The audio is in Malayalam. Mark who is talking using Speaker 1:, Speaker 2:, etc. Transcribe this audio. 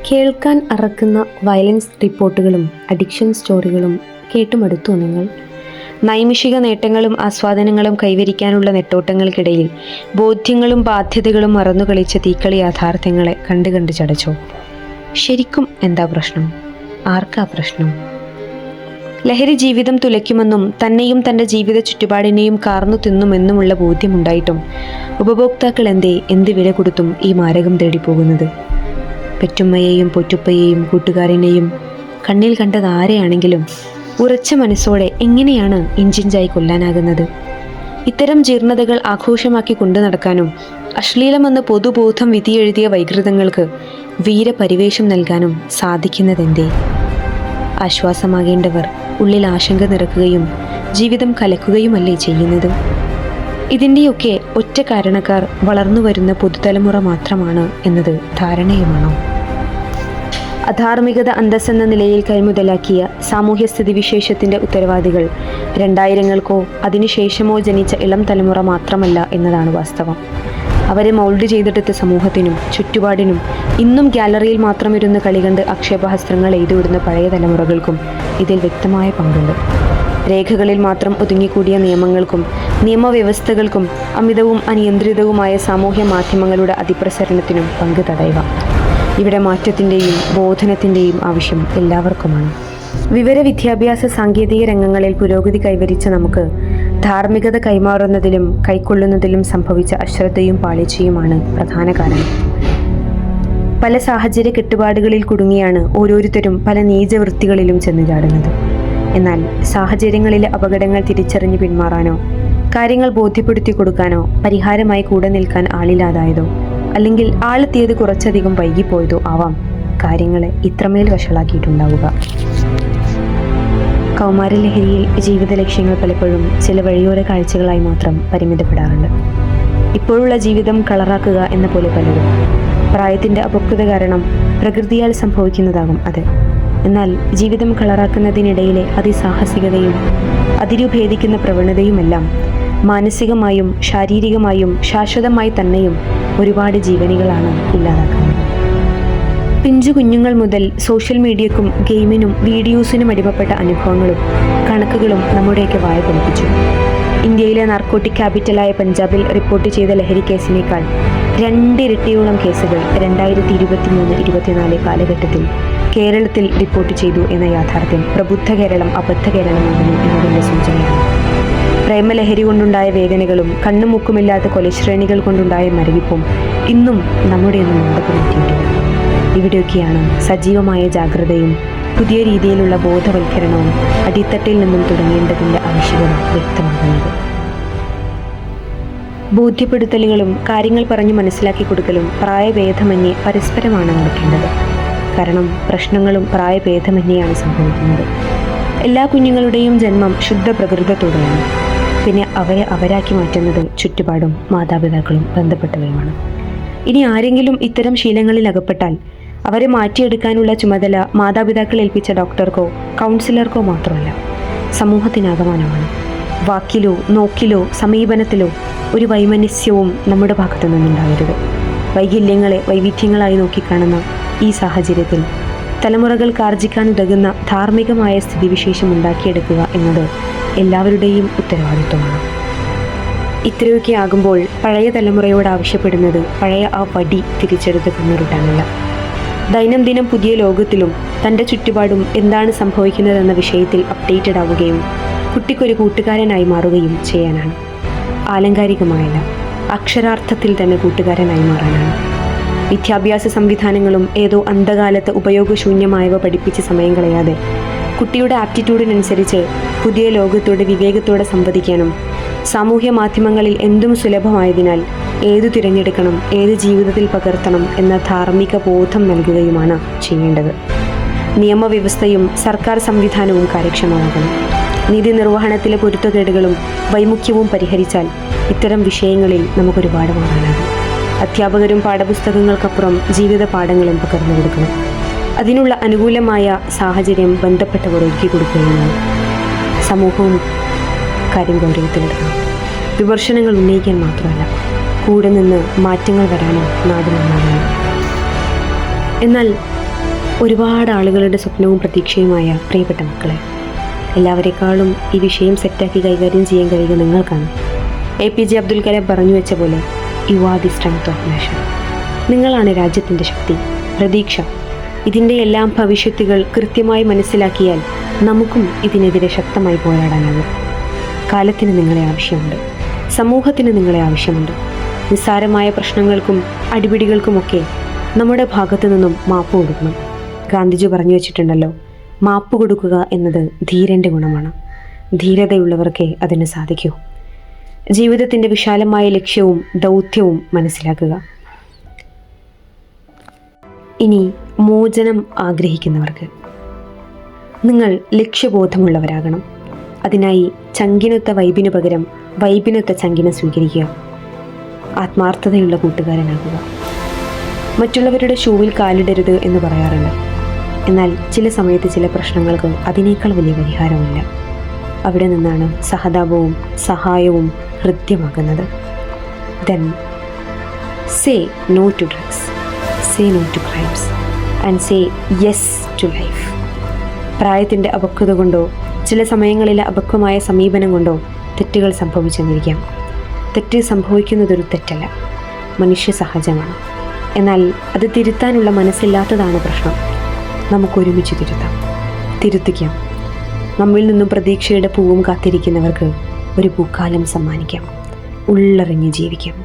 Speaker 1: കേൾക്കാൻ അറക്കുന്ന വയലൻസ് റിപ്പോർട്ടുകളും അഡിക്ഷൻ സ്റ്റോറികളും കേട്ടുമടുത്തു നിങ്ങൾ. നൈമിഷിക നേട്ടങ്ങളും ആസ്വാദനങ്ങളും കൈവരിക്കാനുള്ള നെട്ടോട്ടങ്ങൾക്കിടയിൽ ബോധ്യങ്ങളും ബാധ്യതകളും മറന്നുകളിച്ച തീക്കളി യാഥാർത്ഥ്യങ്ങളെ കണ്ട് ചടച്ചോ? ശരിക്കും എന്താ പ്രശ്നം? ആർക്കാ പ്രശ്നം? ലഹരി ജീവിതം തുലയ്ക്കുമെന്നും തന്നെയും തൻ്റെ ജീവിത ചുറ്റുപാടിനെയും കാർന്നു തിന്നുമെന്നുമുള്ള ബോധ്യമുണ്ടായിട്ടും ഉപഭോക്താക്കൾ എന്ത് വില കൊടുത്തും ഈ മാരകം തേടിപ്പോകുന്നത്? പെറ്റുമ്മയെയും പൊറ്റുപ്പയെയും കൂട്ടുകാരനെയും കണ്ണിൽ കണ്ടത് ആരെയാണെങ്കിലും ഉറച്ച മനസ്സോടെ എങ്ങനെയാണ് ഇഞ്ചിഞ്ചായി കൊല്ലാനാകുന്നത്? ഇത്തരം ജീർണതകൾ ആഘോഷമാക്കി കൊണ്ടു നടക്കാനും അശ്ലീലമെന്ന് പൊതുബോധം വിധിയെഴുതിയ വൈകൃതങ്ങൾക്ക് വീരപരിവേഷം നൽകാനും സാധിക്കുന്നതെന്തേ? ആശ്വാസമാകേണ്ടവർ ഉള്ളിൽ ആശങ്ക നിറക്കുകയും ജീവിതം കലക്കുകയുമല്ലേ ചെയ്യുന്നത്? ഇതിൻ്റെയൊക്കെ ഒറ്റ കാരണക്കാർ വളർന്നു വരുന്ന പുതുതലമുറ മാത്രമാണ് എന്നത് ധാരണയുമാണോ? അധാർമികത അന്തസ്സെന്ന നിലയിൽ കൈമുതലാക്കിയ സാമൂഹ്യ സ്ഥിതിവിശേഷത്തിൻ്റെ ഉത്തരവാദികൾ 2000-കൾക്കോ അതിനുശേഷമോ ജനിച്ച ഇളം തലമുറ മാത്രമല്ല എന്നതാണ് വാസ്തവം. അവരെ മൗൾഡ് ചെയ്തെടുത്ത സമൂഹത്തിനും ചുറ്റുപാടിനും ഇന്നും ഗാലറിയിൽ മാത്രം ഇരുന്ന് കളികണ്ട് ആക്ഷേപഹസ്ത്രങ്ങൾ എഴുതിവിടുന്ന പഴയ തലമുറകൾക്കും ഇതിൽ വ്യക്തമായ പങ്കുണ്ട്. രേഖകളിൽ മാത്രം ഒതുങ്ങിക്കൂടിയ നിയമങ്ങൾക്കും നിയമവ്യവസ്ഥകൾക്കും അമിതവും അനിയന്ത്രിതവുമായ സാമൂഹ്യ മാധ്യമങ്ങളുടെ അതിപ്രസരണത്തിനും പങ്ക് തടയുക. ഇവിടെ മാറ്റത്തിൻ്റെയും ബോധനത്തിൻ്റെയും ആവശ്യം എല്ലാവർക്കുമാണ്. വിവരവിദ്യാഭ്യാസ സാങ്കേതിക രംഗങ്ങളിൽ പുരോഗതി കൈവരിച്ച നമുക്ക് ധാർമ്മികത കൈമാറുന്നതിലും കൈക്കൊള്ളുന്നതിലും സംഭവിച്ച അശ്രദ്ധയും പാളിച്ചയുമാണ് പ്രധാന കാരണം. പല സാഹചര്യ കെട്ടുപാടുകളിൽ കുടുങ്ങിയാണ് ഓരോരുത്തരും പല നീചവൃത്തികളിലും ചെന്നു ചാടുന്നത്. എന്നാൽ സാഹചര്യങ്ങളിലെ അപകടങ്ങൾ തിരിച്ചറിഞ്ഞ് പിന്മാറാനോ കാര്യങ്ങൾ ബോധ്യപ്പെടുത്തി കൊടുക്കാനോ പരിഹാരമായി കൂടെ നിൽക്കാൻ ആളില്ലാതായതോ അല്ലെങ്കിൽ ആളെത്തിയത് കുറച്ചധികം വൈകിപ്പോയതോ ആവാം കാര്യങ്ങളെ ഇത്രമേൽ വഷളാക്കിയിട്ടുണ്ടാവുക. കൗമാരലഹരിയിൽ ജീവിത ലക്ഷ്യങ്ങൾ പലപ്പോഴും ചില വഴിയോര കാഴ്ചകളായി മാത്രം പരിമിതപ്പെടാറുണ്ട്. ഇപ്പോഴുള്ള ജീവിതം കളറാക്കുക എന്ന പോലെ പലരും. പ്രായത്തിൻ്റെ അപക്വത കാരണം പ്രകൃതിയാൽ സംഭവിക്കുന്നതാകും അത്. എന്നാൽ ജീവിതം കളറാക്കുന്നതിനിടയിലെ അതിസാഹസികതയും അതിരുഭേദിക്കുന്ന പ്രവണതയുമെല്ലാം മാനസികമായും ശാരീരികമായും ശാശ്വതമായി തന്നെയും ഒരുപാട് ജീവനുകളാണ് ഇല്ലാതാക്കുന്നത്. പിഞ്ചു കുഞ്ഞുങ്ങൾ മുതൽ സോഷ്യൽ മീഡിയക്കും ഗെയിമിനും വീഡിയോസിനും അടിമപ്പെട്ട അനുഭവങ്ങളും കണക്കുകളും നമ്മുടെയൊക്കെ വായ പൊളിപ്പിച്ചു. ഇന്ത്യയിലെ നാർക്കോട്ടിക് ക്യാപിറ്റലായ പഞ്ചാബിൽ റിപ്പോർട്ട് ചെയ്ത ലഹരി കേസിനേക്കാൾ 2 ഇരട്ടിയോളം കേസുകൾ 2023-24 കാലഘട്ടത്തിൽ കേരളത്തിൽ റിപ്പോർട്ട് ചെയ്തു എന്ന യാഥാർത്ഥ്യം പ്രബുദ്ധ കേരളം അബദ്ധ കേരളമാകുന്നു എന്നതിൻ്റെ സൂചനയാണ്. പ്രേമലഹരി കൊണ്ടുണ്ടായ വേദനകളും കണ്ണുമുക്കുമില്ലാത്ത കൊലശ്രേണികൾ കൊണ്ടുണ്ടായ മരവിപ്പും ഇന്നും നമ്മുടെയൊന്നും മുമ്പ് നോക്കിയിട്ടില്ല. ഇവിടെയൊക്കെയാണ് സജീവമായ ജാഗ്രതയും പുതിയ രീതിയിലുള്ള ബോധവൽക്കരണവും അടിത്തട്ടിൽ നിന്നും തുടങ്ങേണ്ടതിൻ്റെ ആവശ്യകത വ്യക്തമാകുന്നത്. ബോധ്യപ്പെടുത്തലുകളും കാര്യങ്ങൾ പറഞ്ഞു മനസ്സിലാക്കി കൊടുക്കലും പ്രായഭേദമന്യേ പരസ്പരമാണ് നടക്കേണ്ടത്. കാരണം പ്രശ്നങ്ങളും പ്രായഭേദമന്യെയാണ് സംഭവിക്കുന്നത്. എല്ലാ കുഞ്ഞുങ്ങളുടെയും ജന്മം ശുദ്ധ പ്രകൃതത്തോടെയാണ്. പിന്നെ അവരെ അവരാക്കി മാറ്റുന്നത് ചുറ്റുപാടും മാതാപിതാക്കളും ബന്ധപ്പെട്ടവരുമാണ്. ഇനി ആരെങ്കിലും ഇത്തരം ശീലങ്ങളിൽ അകപ്പെട്ടാൽ അവരെ മാറ്റിയെടുക്കാനുള്ള ചുമതല മാതാപിതാക്കൾ ഏൽപ്പിച്ച ഡോക്ടർക്കോ കൗൺസിലർക്കോ മാത്രമല്ല, സമൂഹത്തിനാകമാനമാണ്. വാക്കിലോ നോക്കിലോ സമീപനത്തിലോ ഒരു വൈമനസ്യവും നമ്മുടെ ഭാഗത്തു നിന്നുണ്ടാകരുത്. വൈകല്യങ്ങളെ വൈവിധ്യങ്ങളായി നോക്കിക്കാണുന്ന ഈ സാഹചര്യത്തിൽ തലമുറകൾക്ക് ആർജിക്കാൻ ഉതകുന്ന ധാർമ്മികമായ സ്ഥിതിവിശേഷം ഉണ്ടാക്കിയെടുക്കുക എന്നത് എല്ലാവരുടെയും ഉത്തരവാദിത്വമാണ്. ഇത്രയൊക്കെ ആകുമ്പോൾ പഴയ തലമുറയോട് ആവശ്യപ്പെടുന്നത് പഴയ ആ വടി തിരിച്ചെടുത്ത് പിന്തുടരാനല്ല, ദൈനംദിനം പുതിയ ലോകത്തിലും തൻ്റെ ചുറ്റുപാടും എന്താണ് സംഭവിക്കുന്നതെന്ന വിഷയത്തിൽ അപ്ഡേറ്റഡ് ആവുകയും കുട്ടിക്കൊരു കൂട്ടുകാരനായി മാറുകയും ചെയ്യാനാണ്. ആലങ്കാരികമായല്ല, അക്ഷരാർത്ഥത്തിൽ തന്നെ കൂട്ടുകാരനായി മാറാനാണ്. വിദ്യാഭ്യാസ സംവിധാനങ്ങളും ഏതോ അന്ധകാലത്ത് ഉപയോഗശൂന്യമായവ പഠിപ്പിച്ച് സമയം കളയാതെ കുട്ടിയുടെ ആപ്റ്റിറ്റ്യൂഡിനനുസരിച്ച് പുതിയ ലോകത്തോട് വിവേകത്തോടെ സംവദിക്കാനും സാമൂഹ്യ മാധ്യമങ്ങളിൽ എന്തും സുലഭമായതിനാൽ ഏതു തിരഞ്ഞെടുക്കണം, ഏത് ജീവിതത്തിൽ പകർത്തണം എന്ന ധാർമ്മിക ബോധം നൽകുകയുമാണ് ചെയ്യേണ്ടത്. നിയമവ്യവസ്ഥയും സർക്കാർ സംവിധാനവും കാര്യക്ഷമമാകണം. നീതി നിർവഹണത്തിലെ പൊരുത്തക്കേടുകളും വൈമുഖ്യവും പരിഹരിച്ചാൽ ഇത്തരം വിഷയങ്ങളിൽ നമുക്കൊരുപാട് മാറാനാകും. അധ്യാപകരും പാഠപുസ്തകങ്ങൾക്കപ്പുറം ജീവിത പാഠങ്ങളും പകർന്നു കൊടുക്കണം. അതിനുള്ള അനുകൂലമായ സാഹചര്യം ബന്ധപ്പെട്ടവർ ഒരുക്കി കൊടുക്കുകയാണ്. സമൂഹവും കാര്യം ഗൗരവത്തിലെടുക്കണം. വിമർശനങ്ങൾ ഉന്നയിക്കാൻ മാത്രമല്ല, കൂടെ നിന്ന് മാറ്റങ്ങൾ വരാനും നാട് നന്നാകാനും. എന്നാൽ ഒരുപാട് ആളുകളുടെ സ്വപ്നവും പ്രതീക്ഷയുമായ പ്രിയപ്പെട്ട മക്കളെ, എല്ലാവരെക്കാളും ഈ വിഷയം സെറ്റാക്കി കൈകാര്യം ചെയ്യാൻ കഴിയുക നിങ്ങൾക്കാണ്. APJ അബ്ദുൽ കലാം പറഞ്ഞു വെച്ച പോലെ, you are the strength of nation. നിങ്ങളാണ് രാജ്യത്തിൻ്റെ ശക്തി, പ്രതീക്ഷ. ഇതിൻ്റെ എല്ലാം ഭവിഷ്യത്തുകൾ കൃത്യമായി മനസ്സിലാക്കിയാൽ നമുക്കും ഇതിനെതിരെ ശക്തമായി പോരാടാനാകും. കാലത്തിന് നിങ്ങളെ ആവശ്യമുണ്ട്, സമൂഹത്തിന് നിങ്ങളെ ആവശ്യമുണ്ട്. നിസ്സാരമായ പ്രശ്നങ്ങൾക്കും അടിപിടികൾക്കുമൊക്കെ നമ്മുടെ ഭാഗത്തു നിന്നും മാപ്പ് കൊടുക്കണം. ഗാന്ധിജി പറഞ്ഞു വച്ചിട്ടുണ്ടല്ലോ, മാപ്പ് കൊടുക്കുക എന്നത് ധീരൻ്റെ ഗുണമാണ്. ധീരതയുള്ളവർക്കേ അതിന് സാധിക്കൂ. ജീവിതത്തിൻ്റെ വിശാലമായ ലക്ഷ്യവും ദൗത്യവും മനസ്സിലാക്കുക. ഇനി മോചനം ആഗ്രഹിക്കുന്നവർക്ക്, നിങ്ങൾ ലക്ഷ്യബോധമുള്ളവരാകണം. അതിനായി ചങ്കിനൊത്ത വൈബിനു പകരം വൈബിനൊത്ത ചങ്കിനെ സ്വീകരിക്കുക. ആത്മാർത്ഥതയുള്ള കൂട്ടുകാരനാകുക. മറ്റുള്ളവരുടെ ഷൂവിൽ കാലിടരുത് എന്ന് പറയാറുണ്ട്. എന്നാൽ ചില സമയത്ത് ചില പ്രശ്നങ്ങൾക്ക് അതിനേക്കാൾ വലിയ പരിഹാരമില്ല. അവിടെ നിന്നാണ് സഹതാപവും സഹായവും ഹൃദ്യമാകുന്നത്. Then say no to drugs, say no to crimes and say yes to life. പ്രായത്തിൻ്റെ അപക്വത കൊണ്ടോ ചില സമയങ്ങളിലെ അപക്വമായ സമീപനം കൊണ്ടോ തെറ്റുകൾ സംഭവിച്ചെന്നിരിക്കാം. തെറ്റ് സംഭവിക്കുന്നതൊരു തെറ്റല്ല, മനുഷ്യ സഹജമാണ്. എന്നാൽ അത് തിരുത്താനുള്ള മനസ്സില്ലാത്തതാണ് പ്രശ്നം. നമുക്കൊരുമിച്ച് തിരുത്തിക്കാം. നമ്മിൽ നിന്നും പ്രതീക്ഷയുടെ പൂവും കാത്തിരിക്കുന്നവർക്ക് ഒരു പൂക്കാലം സമ്മാനിക്കാം. ഉള്ളറിഞ്ഞ് ജീവിക്കാം.